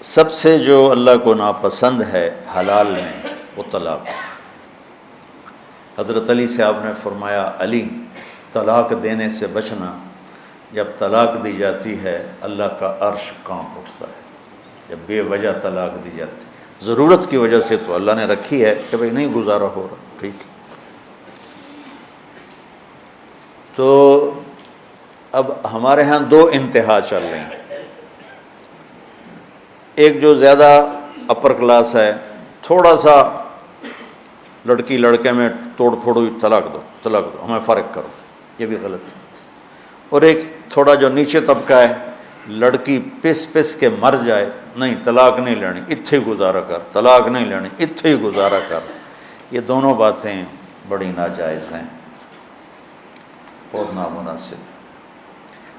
سب سے جو اللہ کو ناپسند ہے حلال میں وہ طلاق۔ حضرت علی سے آپ نے فرمایا، علی طلاق دینے سے بچنا، جب طلاق دی جاتی ہے اللہ کا عرش کانپ اٹھتا ہے۔ جب بے وجہ طلاق دی جاتی ہے، ضرورت کی وجہ سے تو اللہ نے رکھی ہے کہ بھئی نہیں گزارا ہو رہا، ٹھیک ہے۔ تو اب ہمارے ہاں دو انتہا چل رہی ہیں، ایک جو زیادہ اپر کلاس ہے، تھوڑا سا لڑکی لڑکے میں توڑ پھوڑ ہوئی، طلاق دو ہمیں فرق کرو، یہ بھی غلط ہے۔ اور ایک تھوڑا جو نیچے طبقہ ہے، لڑکی پس پس کے مر جائے، نہیں طلاق نہیں لینی اتھے ہی گزارا کر، طلاق نہیں لینی اتھے ہی گزارا کر، یہ دونوں باتیں بڑی ناجائز ہیں، بہت نامناسب۔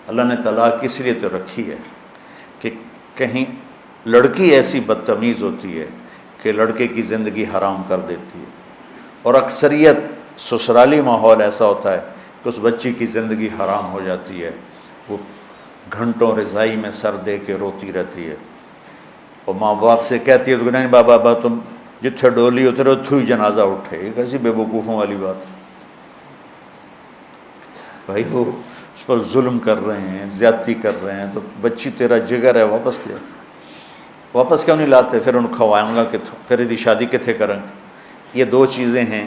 اللہ نے طلاق اس لیے تو رکھی ہے کہ کہیں لڑکی ایسی بدتمیز ہوتی ہے کہ لڑکے کی زندگی حرام کر دیتی ہے، اور اکثریت سسرالی ماحول ایسا ہوتا ہے کہ اس بچی کی زندگی حرام ہو جاتی ہے، وہ گھنٹوں رضائی میں سر دے کے روتی رہتی ہے، اور ماں باپ سے کہتی ہے تو نہیں بابا تم جتھے ڈولی اترے اتھو ہی جنازہ اٹھے، یہ کیسی بے وقوفوں والی بات ہے۔ بھائی وہ اس پر ظلم کر رہے ہیں، زیادتی کر رہے ہیں، تو بچی تیرا جگر ہے، واپس لے، واپس کیوں نہیں لاتے؟ پھر ان کھوائیں گا کہ پھر یہ شادی کتنے کریں گے؟ یہ دو چیزیں ہیں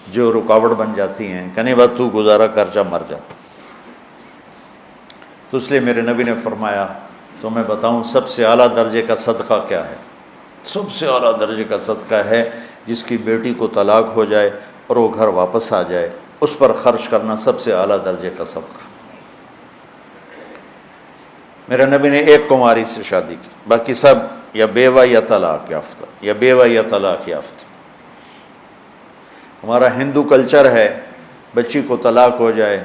جو رکاوٹ بن جاتی ہیں کہ نہیں بات تو گزارا کر جا مر جا۔ تو اس لیے میرے نبی نے فرمایا، تو میں بتاؤں سب سے اعلیٰ درجے کا صدقہ کیا ہے؟ سب سے اعلیٰ درجے کا صدقہ ہے جس کی بیٹی کو طلاق ہو جائے اور وہ گھر واپس آ جائے، اس پر خرچ کرنا سب سے اعلیٰ درجے کا صدقہ۔ میرے نبی نے ایک کماری سے شادی کی، باقی سب یا بیوہ یا طلاق یافتہ، یا بیوہ یا طلاق یافتہ۔ ہمارا ہندو کلچر ہے، بچی کو طلاق ہو جائے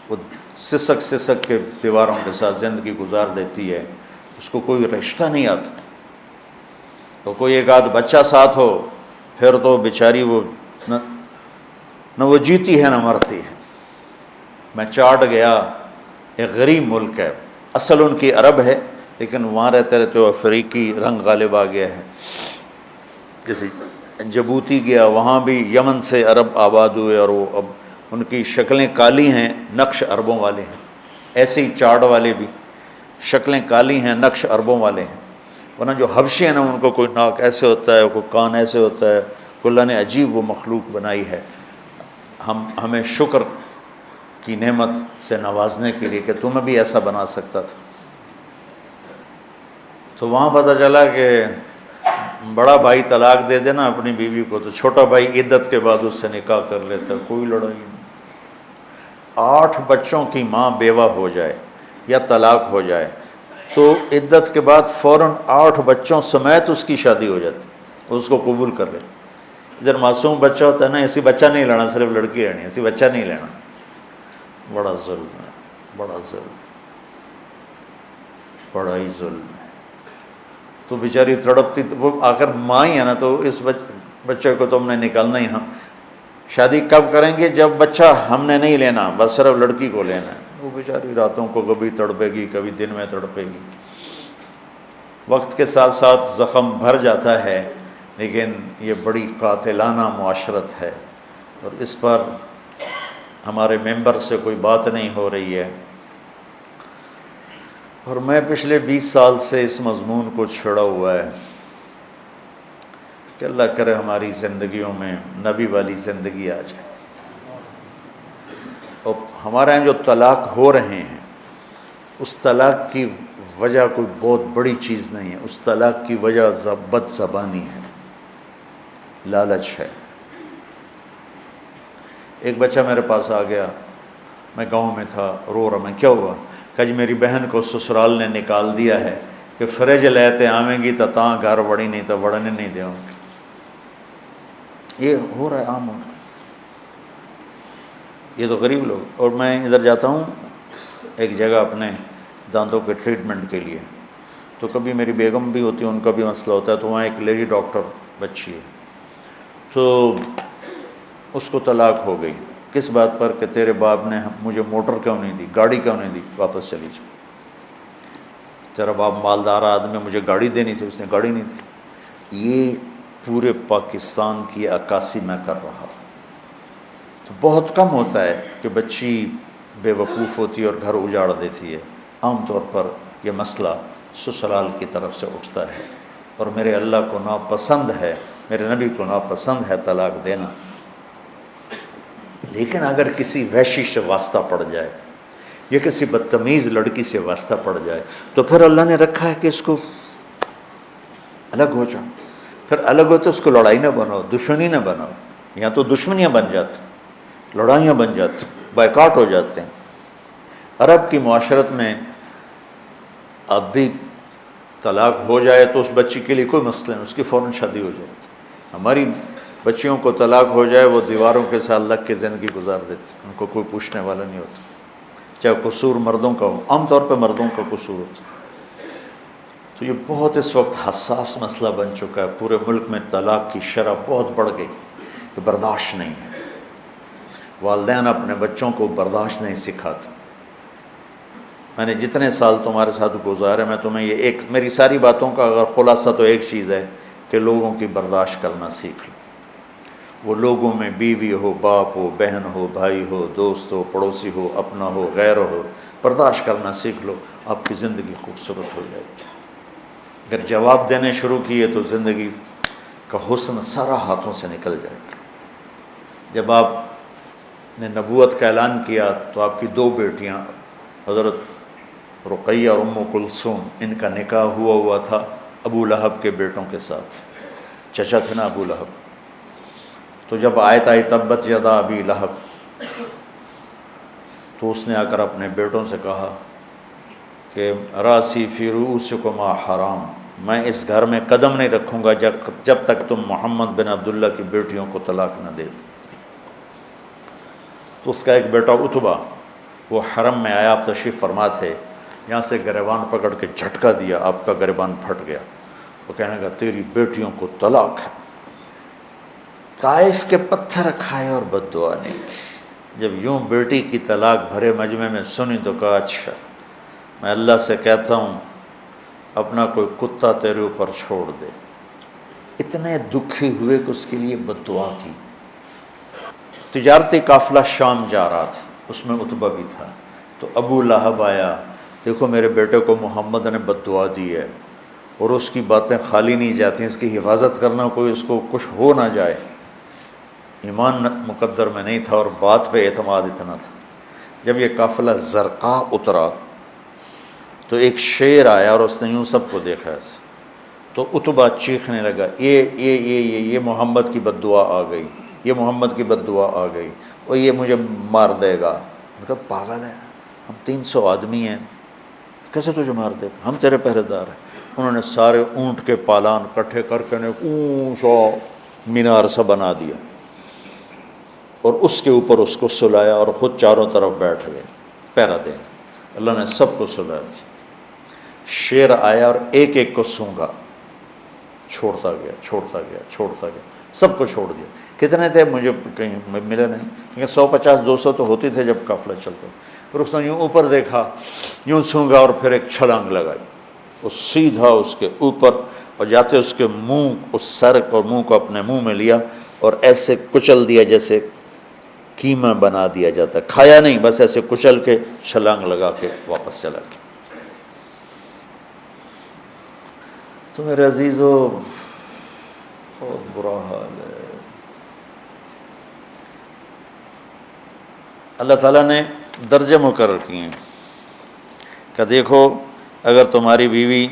وہ سسک کے دیواروں کے ساتھ زندگی گزار دیتی ہے، اس کو کوئی رشتہ نہیں آتا، تو کوئی ایک آدھ بچہ ساتھ ہو پھر تو بیچاری وہ نہ وہ جیتی ہے نہ مرتی ہے۔ میں چاڈ گیا، ایک غریب ملک ہے، اصل ان کی عرب ہے لیکن وہاں رہتے رہتے وہ افریقی رنگ غالب آ گیا ہے۔ جیسے جبوتی گیا، وہاں بھی یمن سے عرب آباد ہوئے، اور وہ اب ان کی شکلیں کالی ہیں، نقش عربوں والے ہیں، ایسے ہی چاڈ والے بھی شکلیں کالی ہیں، نقش عربوں والے ہیں۔ ورنہ جو حبشی ہیں نا، ان کو کوئی ناک ایسے ہوتا ہے، کوئی کان ایسے ہوتا ہے، اللہ نے عجیب وہ مخلوق بنائی ہے، ہمیں شکر کی نعمت سے نوازنے کے لیے کہ تمہیں بھی ایسا بنا سکتا تھا۔ تو وہاں پتہ چلا کہ بڑا بھائی طلاق دے دینا اپنی بیوی کو تو چھوٹا بھائی عدت کے بعد اس سے نکاح کر لیتا، کوئی لڑائی نہیں۔ 8 بچوں کی ماں بیوہ ہو جائے یا طلاق ہو جائے تو عدت کے بعد فوراً 8 بچوں سمیت اس کی شادی ہو جاتی، اس کو قبول کر لیتے۔ ادھر معصوم بچہ ہوتا ہے نا، ایسی بچہ نہیں لینا، صرف لڑکی لینی، ایسی بچہ نہیں لینا، بڑا ظلم ہے، بڑا ظلم، بڑا ہی ظلم ہے۔ تو بیچاری تڑپتی، وہ آخر ماں ہی ہے نا، تو اس بچے کو تو ہم نے نکالنا ہی۔ ہاں شادی کب کریں گے؟ جب بچہ ہم نے نہیں لینا، بس صرف لڑکی کو لینا ہے۔ وہ بیچاری راتوں کو کبھی تڑپے گی، کبھی دن میں تڑپے گی۔ وقت کے ساتھ ساتھ زخم بھر جاتا ہے، لیکن یہ بڑی قاتلانہ معاشرت ہے، اور اس پر ہمارے ممبر سے کوئی بات نہیں ہو رہی ہے۔ اور میں پچھلے 20 سال سے اس مضمون کو چھڑا ہوا ہے کہ اللہ کرے ہماری زندگیوں میں نبی والی زندگی آ جائے۔ اور ہمارے یہاں جو طلاق ہو رہے ہیں، اس طلاق کی وجہ کوئی بہت بڑی چیز نہیں ہے، اس طلاق کی وجہ بد زبانی ہے، لالچ ہے۔ ایک بچہ میرے پاس آ گیا، میں گاؤں میں تھا، رو رہا، میں کیا ہوا؟ کہ جی میری بہن کو سسرال نے نکال دیا ہے کہ فریج لیتے آویں گی تو تاں گھر وڑی نہیں تو وڑنے نہیں دے گی۔ یہ ہو رہا ہے، عام ہو رہا ہے۔ یہ تو غریب لوگ۔ اور میں ادھر جاتا ہوں ایک جگہ اپنے دانتوں کے ٹریٹمنٹ کے لیے، تو کبھی میری بیگم بھی ہوتی ہے، ان کا بھی مسئلہ ہوتا ہے، تو وہاں ایک لیڈی ڈاکٹر بچی ہے، تو اس کو طلاق ہو گئی۔ کس بات پر؟ کہ تیرے باپ نے مجھے موٹر کیوں نہیں دی، گاڑی کیوں نہیں دی، واپس چلی جا۔ تیرا باپ مالدار آدمی، مجھے گاڑی دینی تھی، اس نے گاڑی نہیں دی۔ یہ پورے پاکستان کی عکاسی میں کر رہا ہوں۔ تو بہت کم ہوتا ہے کہ بچی بے وقوف ہوتی ہے اور گھر اجاڑ دیتی ہے۔ عام طور پر یہ مسئلہ سسرال کی طرف سے اٹھتا ہے، اور میرے اللہ کو ناپسند ہے، میرے نبی کو ناپسند ہے طلاق دینا۔ لیکن اگر کسی وحشی سے واسطہ پڑ جائے یا کسی بدتمیز لڑکی سے واسطہ پڑ جائے تو پھر اللہ نے رکھا ہے کہ اس کو الگ ہو جاؤ۔ پھر الگ ہو تو اس کو لڑائی نہ بناؤ، دشمنی نہ بناؤ، یا تو دشمنیاں بن جاتی، لڑائیاں بن جاتی، بائیکاٹ ہو جاتے ہیں۔ عرب کی معاشرت میں اب بھی طلاق ہو جائے تو اس بچی کے لیے کوئی مسئلہ نہیں، اس کی فوراً شادی ہو جائے گی۔ ہماری بچیوں کو طلاق ہو جائے وہ دیواروں کے ساتھ لگ کے زندگی گزار دیتے، ان کو کوئی پوچھنے والا نہیں ہوتا، چاہے قصور مردوں کا ہو، عام طور پہ مردوں کا قصور ہوتا۔ تو یہ بہت اس وقت حساس مسئلہ بن چکا ہے، پورے ملک میں طلاق کی شرح بہت بڑھ گئی کہ برداشت نہیں ہے۔ والدین اپنے بچوں کو برداشت نہیں سکھاتے۔ میں نے جتنے سال تمہارے ساتھ گزارے، میں تمہیں یہ ایک، میری ساری باتوں کا اگر خلاصہ تو ایک چیز ہے کہ لوگوں کی برداشت کرنا سیکھ لو۔ وہ لوگوں میں بیوی ہو، باپ ہو، بہن ہو، بھائی ہو، دوست ہو، پڑوسی ہو، اپنا ہو، غیر ہو، برداشت کرنا سیکھ لو، آپ کی زندگی خوبصورت ہو جائے گی۔ اگر جواب دینے شروع کیے تو زندگی کا حسن سارا ہاتھوں سے نکل جائے گا۔ جب آپ نے نبوت کا اعلان کیا تو آپ کی 2 بیٹیاں حضرت رقیہ اور ام کلثوم، ان کا نکاح ہوا تھا ابو لہب کے بیٹوں کے ساتھ، چچا تھے نا ابو لہب۔ تو جب آیت آئی تبت یدا ابی لہب، تو اس نے آ کر اپنے بیٹوں سے کہا کہ راسی فی رؤوسکما حرام، میں اس گھر میں قدم نہیں رکھوں گا جب تک تم محمد بن عبداللہ کی بیٹیوں کو طلاق نہ دے۔ تو اس کا ایک بیٹا عتبہ، وہ حرم میں آیا، آپ تشریف فرما تھے، یہاں سے گریبان پکڑ کے جھٹکا دیا، آپ کا گریبان پھٹ گیا۔ وہ کہنے لگا تیری بیٹیوں کو طلاق ہے۔ طائف کے پتھر کھائے اور بد دعا نہیں کی۔ جب یوں بیٹی کی طلاق بھرے مجمع میں سنی تو کہا اچھا، میں اللہ سے کہتا ہوں اپنا کوئی کتا تیرے اوپر چھوڑ دے۔ اتنے دکھی ہوئے کہ اس کے لیے بد دعا کی۔ تجارتی قافلہ شام جا رہا تھا، اس میں عتبہ بھی تھا، تو ابو لہب آیا، دیکھو میرے بیٹے کو محمد نے بد دعا دی ہے، اور اس کی باتیں خالی نہیں جاتی، اس کی حفاظت کرنا، کوئی اس کو کچھ ہو نہ جائے۔ ایمان مقدر میں نہیں تھا اور بات پہ اعتماد اتنا تھا۔ جب یہ قافلہ زرقاء اترا تو ایک شیر آیا اور اس نے یوں سب کو دیکھا ایسے، تو عتبہ چیخنے لگا، یہ محمد کی بد دعا آ گئی، یہ محمد کی بد دعا آ گئی، اور یہ مجھے مار دے گا۔ میں کہا پاگل ہے، ہم 300 آدمی ہیں، کیسے تجھے مار دے گا، ہم تیرے پہرے دار ہیں۔ انہوں نے سارے اونٹ کے پالان کٹھے کر کے اونچا مینار سا بنا دیا، اور اس کے اوپر اس کو سلایا اور خود چاروں طرف بیٹھ گئے پہرا دیں۔ اللہ نے سب کو سلایا۔ شیر آیا اور ایک ایک کو سونگا، چھوڑتا گیا چھوڑتا گیا چھوڑتا گیا، سب کو چھوڑ دیا۔ کتنے تھے مجھے کہیں ملے نہیں، کیونکہ 150-200 تو ہوتی تھے جب قافلہ چلتا۔ پھر اس نے یوں اوپر دیکھا، یوں سونگا اور پھر ایک چھلانگ لگائی، وہ سیدھا اس کے اوپر، اور جاتے اس کے منہ، اس سر اور منہ کو اپنے منہ میں لیا اور ایسے کچل دیا جیسے قیمہ بنا دیا جاتا، کھایا نہیں، بس ایسے کچل کے چھلانگ لگا کے واپس چلا گیا۔ تو میرے عزیزو بہت برا حال ہے۔ اللہ تعالیٰ نے درجے مقرر کیے ہیں کہ دیکھو اگر تمہاری بیوی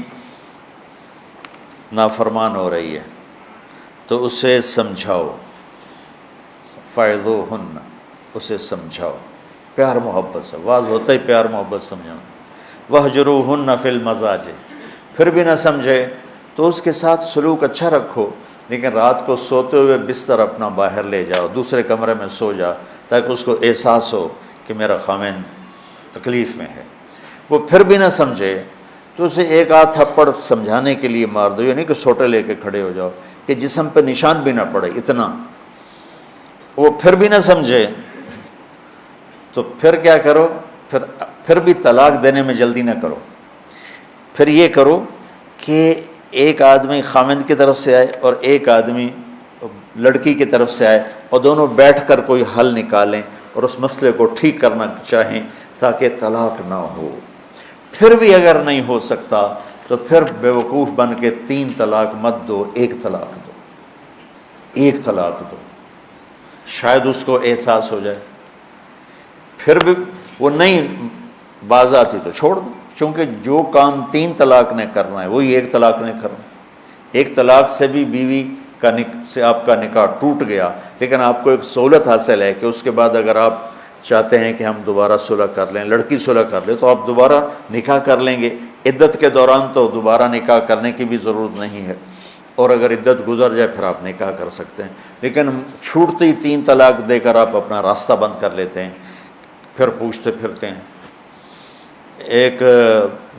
نافرمان ہو رہی ہے تو اسے سمجھاؤ، فَعِظُوهُنَّ، اسے سمجھاؤ، پیار محبت سے، واز ہوتا ہی پیار محبت سمجھاؤ۔ وَاهْجُرُوهُنَّ فِي الْمَضَاجِعِ، پھر بھی نہ سمجھے تو اس کے ساتھ سلوک اچھا رکھو، لیکن رات کو سوتے ہوئے بستر اپنا باہر لے جاؤ، دوسرے کمرے میں سو جا، تاکہ اس کو احساس ہو کہ میرا خاوند تکلیف میں ہے۔ وہ پھر بھی نہ سمجھے تو اسے ایک آدھ تھپڑ سمجھانے کے لیے مار دو، یہ نہیں کہ سوٹے لے کے کھڑے ہو جاؤ کہ جسم پہ نشان بھی نہ پڑے اتنا۔ وہ پھر بھی نہ سمجھے تو پھر کیا کرو، پھر بھی طلاق دینے میں جلدی نہ کرو، پھر یہ کرو کہ ایک آدمی خامند کی طرف سے آئے اور ایک آدمی لڑکی کی طرف سے آئے اور دونوں بیٹھ کر کوئی حل نکالیں اور اس مسئلے کو ٹھیک کرنا چاہیں تاکہ طلاق نہ ہو۔ پھر بھی اگر نہیں ہو سکتا تو پھر بیوقوف بن کے 3 طلاق مت دو، 1 طلاق دو، 1 طلاق دو، شاید اس کو احساس ہو جائے۔ پھر بھی وہ نہیں باز آتی تو چھوڑ دو، چونکہ جو کام 3 طلاق نے کرنا ہے وہی 1 طلاق نے کرنا ہے۔ 1 طلاق سے بھی بیوی سے آپ کا نکاح ٹوٹ گیا، لیکن آپ کو ایک سہولت حاصل ہے کہ اس کے بعد اگر آپ چاہتے ہیں کہ ہم دوبارہ صلح کر لیں، لڑکی صلح کر لے، تو آپ دوبارہ نکاح کر لیں گے۔ عدت کے دوران تو دوبارہ نکاح کرنے کی بھی ضرورت نہیں ہے، اور اگر عدت گزر جائے پھر آپ نکاح کر سکتے ہیں۔ لیکن چھوٹتی 3 طلاق دے کر آپ اپنا راستہ بند کر لیتے ہیں، پھر پوچھتے پھرتے ہیں۔ ایک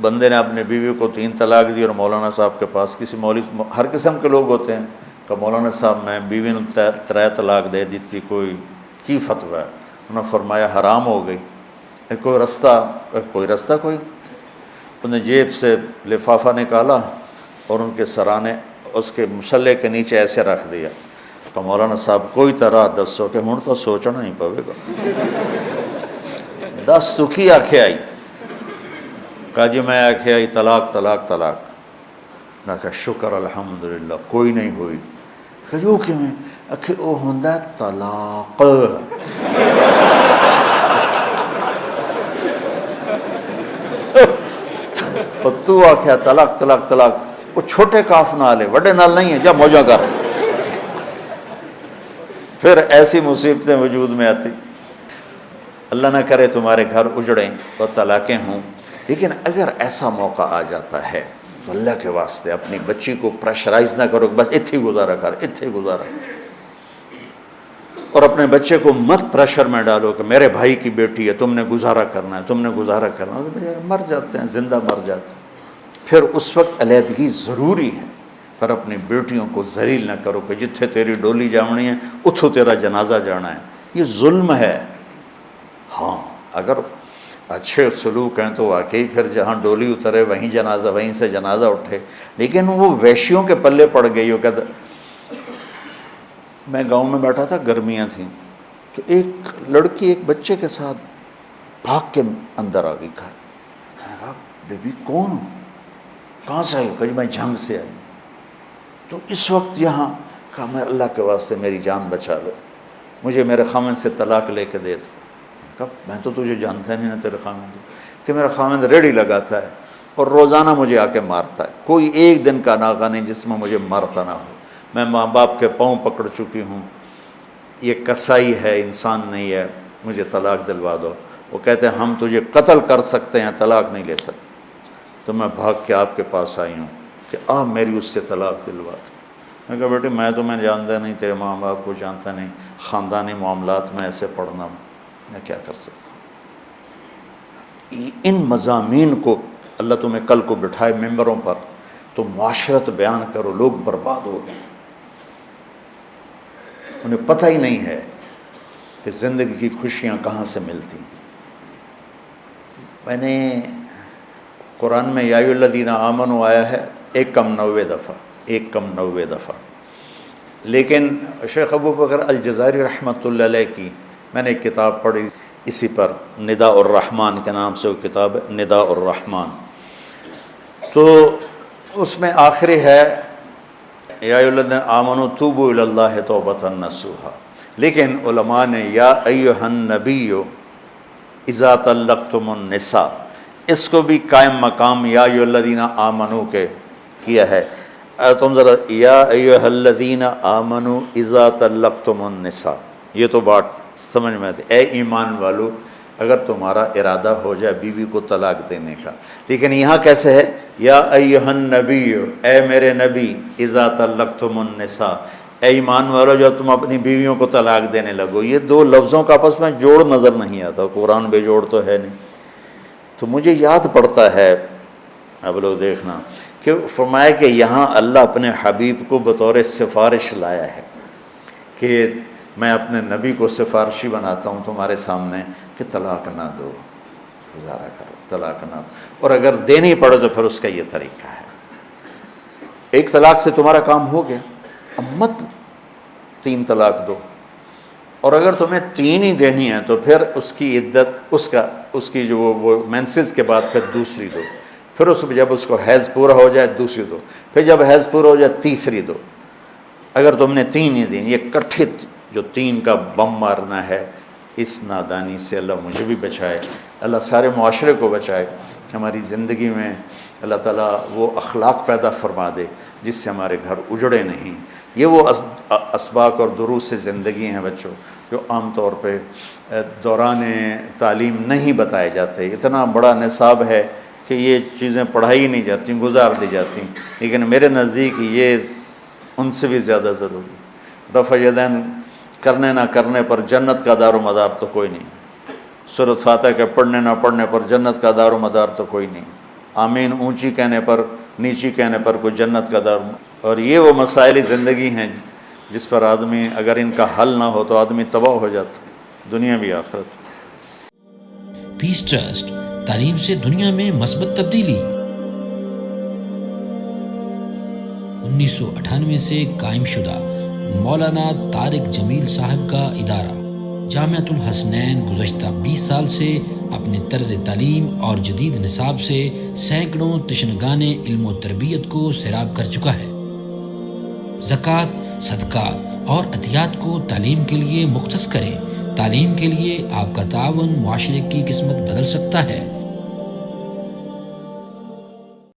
بندے نے اپنی بیوی کو 3 طلاق دی اور مولانا صاحب کے پاس، کسی مولوی، ہر قسم کے لوگ ہوتے ہیں، کہ مولانا صاحب میں بیوی نے 3 طلاق دے دیتی، کوئی کی فتویٰ ہے؟ انہوں نے فرمایا حرام ہو گئی، کوئی رستہ کوئی۔ انہوں نے جیب سے لفافہ نکالا اور ان کے سرانے اس کے مسلح کے نیچے ایسے رکھ دیا کہ مولانا صاحب کوئی طرح دسو کہ ہوں تو سوچنا ہی پوے گا۔ 10 تو کی آنکھیں آئی، کہا جی میں آنکھیں آئی طلاق طلاق طلاق۔ میں کہا شکر الحمدللہ کوئی نہیں ہوئی۔ کہ جو کیوں ہے؟ کہ وہ ہوندہ طلاق۔ اور تو آکھیا طلاق طلاق طلاق، وہ چھوٹے کاف نال ہے، وڈے نال نہیں ہے، جا موجہ کر۔ پھر ایسی مصیبتیں وجود میں آتی۔ اللہ نہ کرے تمہارے گھر اجڑیں اور طلاقیں ہوں، لیکن اگر ایسا موقع آ جاتا ہے تو اللہ کے واسطے اپنی بچی کو پریشرائز نہ کرو، بس اتھے گزارا کر، اتھے گزارا۔ اور اپنے بچے کو مت پریشر میں ڈالو کہ میرے بھائی کی بیٹی ہے، تم نے گزارا کرنا ہے، تم نے گزارا کرنا ہے۔ مر جاتے ہیں، زندہ مر جاتے ہیں۔ پھر اس وقت علیحدگی ضروری ہے، پر اپنی بیٹیوں کو ذلیل نہ کرو کہ جتھے تیری ڈولی جاونی ہے اتھو تیرا جنازہ جانا ہے۔ یہ ظلم ہے۔ ہاں اگر اچھے سلوک ہیں تو واقعی پھر جہاں ڈولی اترے وہیں جنازہ، وہیں سے جنازہ اٹھے، لیکن وہ ویشیوں کے پلے پڑ گئی ہو۔ کہتا میں گاؤں میں بیٹھا تھا، گرمیاں تھیں، تو ایک لڑکی ایک بچے کے ساتھ بھاگ کے اندر آ گئی گھر۔ میں نے کہا بیبی کون ہو، کہاں سے آئی ہو؟ کہ میں جھنگ سے آئی۔ تو اس وقت یہاں کہا میں اللہ کے واسطے میری جان بچا لو، مجھے میرے خامن سے طلاق لے کے دے دو۔ کہا میں تو تجھے جانتا نہیں نا تیرے خامن، کہ میرا خامن ریڑھی لگاتا ہے اور روزانہ مجھے آ کے مارتا ہے، کوئی ایک دن کا ناغہ نہیں جس میں مجھے مارتا نہ ہو۔ میں ماں باپ کے پاؤں پکڑ چکی ہوں، یہ کسائی ہے، انسان نہیں ہے، مجھے طلاق دلوا دو۔ وہ کہتے ہیں ہم تجھے قتل کر سکتے ہیں، طلاق نہیں لے سکتے۔ تو میں بھاگ کے آپ کے پاس آئی ہوں کہ آپ میری اس سے طلاق دلوا دو۔ میں کہا بیٹے میں تمہیں جانتا نہیں، تیرے ماں باپ کو جانتا نہیں، خاندانی معاملات میں ایسے پڑھنا میں کیا کر سکتا ہوں۔ ان مضامین کو اللہ تمہیں کل کو بٹھائے ممبروں پر تو معاشرت بیان کرو، لوگ برباد ہو گئے، انہیں پتہ ہی نہیں ہے کہ زندگی کی خوشیاں کہاں سے ملتی۔ میں نے قرآن میں یا ایھا الذین آمنوا آیا ہے 1 کم 90 دفعہ، لیکن شیخ ابو بکر الجزائری رحمۃ اللہ علیہ کی میں نے ایک کتاب پڑھی اسی پر، نداء الرحمن کے نام سے وہ کتاب ہے، نداء الرحمن۔ تو اس میں آخری ہے یا ایھا الذین آمنوا توبوا الی اللہ توبۃ نصوحا، لیکن علماء نے یا ایھا النبی اذا طلقتم النساء، اس کو بھی قائم مقام یا ایھا الذین آمنوا کے کیا ہے۔ تم ذرا یا ایھا الذین آمنوا اذا طلقتم النساء، یہ تو بات سمجھ میں آتی، اے ایمان والو اگر تمہارا ارادہ ہو جائے بیوی کو طلاق دینے کا، لیکن یہاں کیسے ہے یا ایھا النبی، اے میرے نبی، اذا طلقتم النساء، اے ایمان والو جب تم اپنی بیویوں کو طلاق دینے لگو۔ یہ دو لفظوں کا آپس میں جوڑ نظر نہیں آتا، قرآن بے جوڑ تو ہے نہیں۔ تو مجھے یاد پڑتا ہے، اب لوگ دیکھنا کہ فرمایا کہ یہاں اللہ اپنے حبیب کو بطور سفارش لایا ہے کہ میں اپنے نبی کو سفارشی بناتا ہوں تمہارے سامنے کہ طلاق نہ دو۔ گزارا کرو، طلاق نہ، اور اگر دینی پڑے تو پھر اس کا یہ طریقہ ہے۔ ایک طلاق سے تمہارا کام ہو گیا، اب مت 3 طلاق دو، اور اگر تمہیں 3 ہی دینی ہے تو پھر اس کی عدت اس کی جو وہ مینسز کے بعد پھر دوسری دو، پھر جب اس کو حیض پورا ہو جائے دوسری دو، پھر جب حیض پورا ہو جائے تیسری دو۔ اگر تم نے 3 ہی دینی، یہ کٹھے جو 3 کا بم مارنا ہے، اس نادانی سے اللہ مجھے بھی بچائے، اللہ سارے معاشرے کو بچائے کہ ہماری زندگی میں اللہ تعالیٰ وہ اخلاق پیدا فرما دے جس سے ہمارے گھر اجڑے نہیں۔ یہ وہ اسباق اور دروس سے زندگی ہیں بچوں جو عام طور پہ دوران تعلیم نہیں بتائے جاتے۔ اتنا بڑا نصاب ہے کہ یہ چیزیں پڑھائی نہیں جاتی، گزار دی جاتی، لیکن میرے نزدیک یہ ان سے بھی زیادہ ضروری۔ رفع یدین کرنے نہ کرنے پر جنت کا دار و مدار تو کوئی نہیں، سورۃ فاتحہ کے پڑھنے نہ پڑھنے پر جنت کا دار و مدار تو کوئی نہیں، آمین اونچی کہنے پر نیچی کہنے پر کوئی جنت کا دار۔ اور یہ وہ مسائل زندگی ہیں جس پر آدمی اگر ان کا حل نہ ہو تو آدمی تباہ ہو جاتا، دنیا بھی آخرت۔ پیس ٹرسٹ، تعلیم سے دنیا میں مثبت تبدیلی۔ 1998 سے قائم شدہ مولانا طارق جمیل صاحب کا ادارہ جامعۃ الحسنین گزشتہ 20 سال سے اپنے طرز تعلیم اور جدید نصاب سے سینکڑوں تشنگان علم و تربیت کو سیراب کر چکا ہے۔ زکوٰۃ، صدقات اور عطیات کو تعلیم کے لیے مختص کریں۔ تعلیم کے لیے آپ کا تعاون معاشرے کی قسمت بدل سکتا ہے۔